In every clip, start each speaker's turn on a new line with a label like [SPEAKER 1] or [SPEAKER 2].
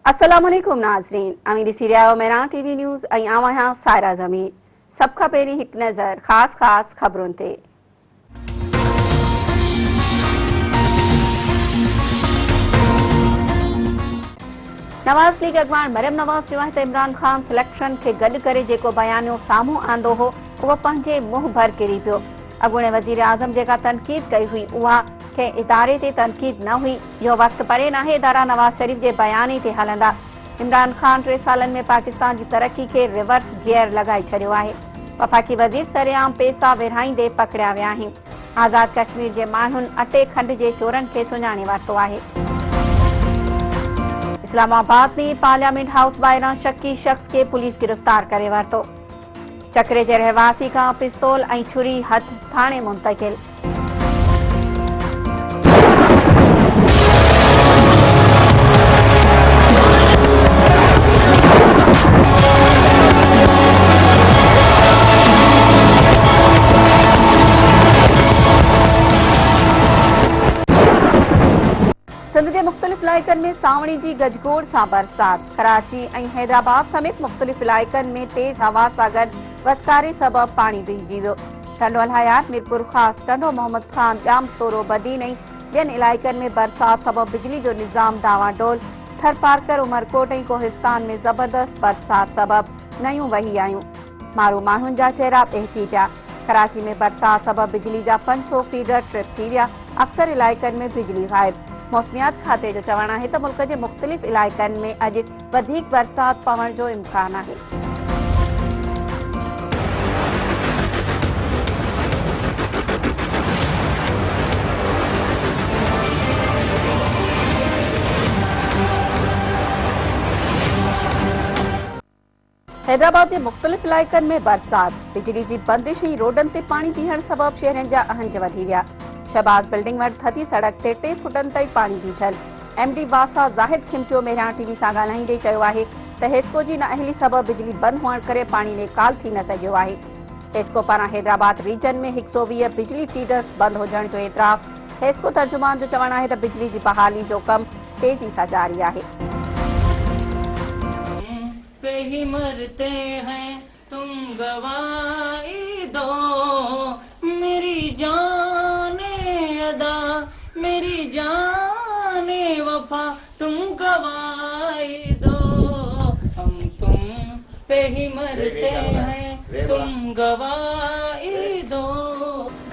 [SPEAKER 1] अस्सलाम वालेकुम नाज़रीन, अमीर सीरिया मेरा टीवी न्यूज़ ऐं आवां सायरा ज़मीर। सब खां पहिरीं हिकु नज़र ख़ास ख़बरुनि ते। नवाज़ लीग अॻवान मरियम नवाज़ चयो आहे त इमरान ख़ान सिलेक्शन खे गॾु करे जेको बयानियो साम्हूं आंदो हो उहो पंहिंजे मुंहुं भर किरी पियो। अॻूणे वज़ीर आज़म जेका तनक़ीद कई हुई उहा कंहिं इदारे ते तनक़ीद न हुई। इहो वक़्तु परे नाहे, इदारा नवाज़ शरीफ़ जे बयानी ते हलंदा। इमरान ख़ान 3 सालनि में पाकिस्तान जी तरक़ी खे रिवर्स गियर लॻाए छॾियो आहे। वफ़ाक़ी वज़ीर सरेआम पैसा विरहाईंदे पकड़िया विया आहिनि। आज़ाद कश्मीर जे माण्हुनि अटे खंड जे चोरनि खे सुञाणे वरितो आहे। इस्लामाबाद में पार्लियामेंट हाउस ॿाहिरां शकी शख़्स खे पुलिस गिरफ़्तार करे वरितो। चकरे जे रहवासी खां पिस्तौल ऐं छुरी हथ थाणे मुंतक़िल। सिंध जे मुख़्तलिफ़ इलाइक़नि में सावणी जी गजगोड़ सां बरसात। कराची ऐं हैदराबाद समेत मुख़्तलिफ़ इलाइक़नि में तेज़ हवा सां गॾु वसकारे सबबि पाणी भीजी वियो। टंडो अलहयात, मीरपुर ख़ास, टंडो मोहम्मद खान, जाम शोरो बदीन ऐं ॿियनि इलाइक़नि में बरसात सबबि बिजली जो निज़ाम डावाडोल। थरपारकर, उमरकोट ऐं कोहिस्तान में ज़बरदस्त बरसात सबबि नयूं वही आयूं। माण्हुनि जा चेहरा ॿहिकी पिया। कराची में बरसात सबबि बिजली जा 500 फीडर ट्रिप थी विया। अक्सर इलाइक़नि में बिजली गायब। मौसमियात खाते जो चवणु आहे त मुल्क जे मुख़्तलिफ़ इलाइक़नि में अॼु वधीक बरसात पवण जो इम्कान आहे। हैदराबाद जे मुख़्तलिफ़ इलाइक़नि में बरसात। बिजली जी बंदिश ऐं रोडनि ते पाणी बीहण सबबि शहरनि जा अहंज वधी विया। शहबाज बिल्डिंग वटि थधी सड़क ते 3 फुटनि ताईं पाणी बीठल। MD बासा ज़ाहिद खिमटियो मेरियां टीवी सां ॻाल्हाईंदे चयो आहे त हेस्को जी नाअहली सबबि बिजली बंदि हुअण करे पाणी निकाल थी न सघियो आहे। हेस्को पारां हैदराबाद रीजन में 120 बिजली फीडर्स बंदि हुजण जो एतिराफ़। हेस्को तर्जुमान जो चवणु आहे त बिजली जी बहाली जो कमु तेज़ी सां जारी आहे।
[SPEAKER 2] ही मरते हैं तुम गवाही दो, मेरी जाने अदा, मेरी जाने वफा, तुम गवाही दो, हम तुम पे ही मरते हैं तुम गवाही दो।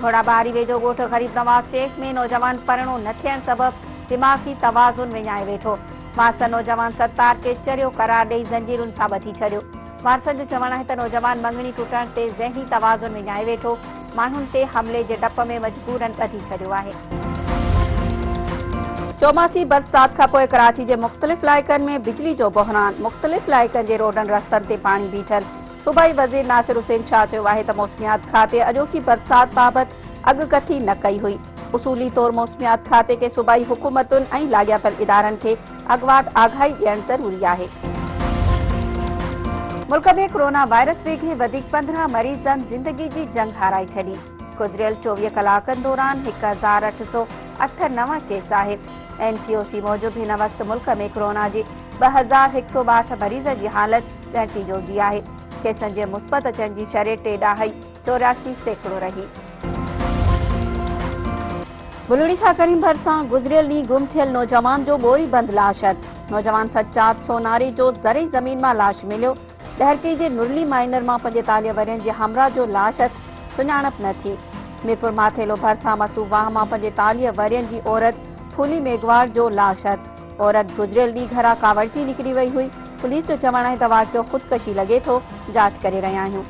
[SPEAKER 1] थोड़ा बारी वेझो ॻोठ ग़रीब नवाज़ शेख में नौजवान परणो न थियण सबबि दिमाग़ी तवाज़ुन विञाए वेठो। वारस नौजवान सत्तार खे चरियो करार ॾेई ज़ंजीरुनि सां ॿधी छॾियो। वारसनि जो चवणु आहे त नौजवान मङणी टुटण ते ज़हनी तवाज़ुन विञाए वेठो। माण्हुनि ते हमले जे डप में मजबूरन ॿधी छॾियो आहे। चौमासी बरसात खां पोइ कराची जे मुख़्तलिफ़ इलाइक़नि में बिजली जो बहरान। मुख़्तलिफ़ इलाइक़नि जे रोडनि रस्तनि ते पाणी बीठल। सूबाई वज़ीर नासिर हुसैन शाह चयो आहे त मौसमियात खाते अॼोकी बरसात बाबति अॻकथी न कई हुई। उसूली तौर मौसमियात खाते खे सूबाई हुकूमतुनि ऐं लाॻापियल इदारनि खे अॻुवाट आगाही ॾियणु ज़रूरी आहे। मुल्क में कोरोना वायरस वेघे वधीक 15 मरीज़नि ज़िंदगी जी जंग हाराए छॾी। गुज़िरियल 24 कलाकनि दौरान 1808 नवां केस आहे। NCOC मूजिबि हिन वक़्तु मुल्क में कोरोना जे 2162 मरीज़ जी हालत ॻणिती जोगी आहे। केसनि जे मुस्बत अचण जी शरह 3.84% रही। बुलड़ी शाह करीम भरिसां गुज़िरियल ॾींहुं गुम थियल नौजवान जो बोरीबंद लाशत। नौजवान सज्जाद सोनारे जो ज़रई ज़मीन मां लाश मिलियो। लहरकी जे नुरली माइनर मां 45 वरियनि जे हमरा जो लाशत सुञाणप न थी। मीरपुर माथेलो भरिसां मसूवाह मां 45 वरियनि जी औरत फूली मेघवार जो लाशत। औरत गुज़िरियल ॾींहुं घरां कावड़जी निकिरी वई हुई। पुलिस जो चवणु आहे त वाक़ियो ख़ुदकशी लॻे थो। जांच करे रहिया आहियूं।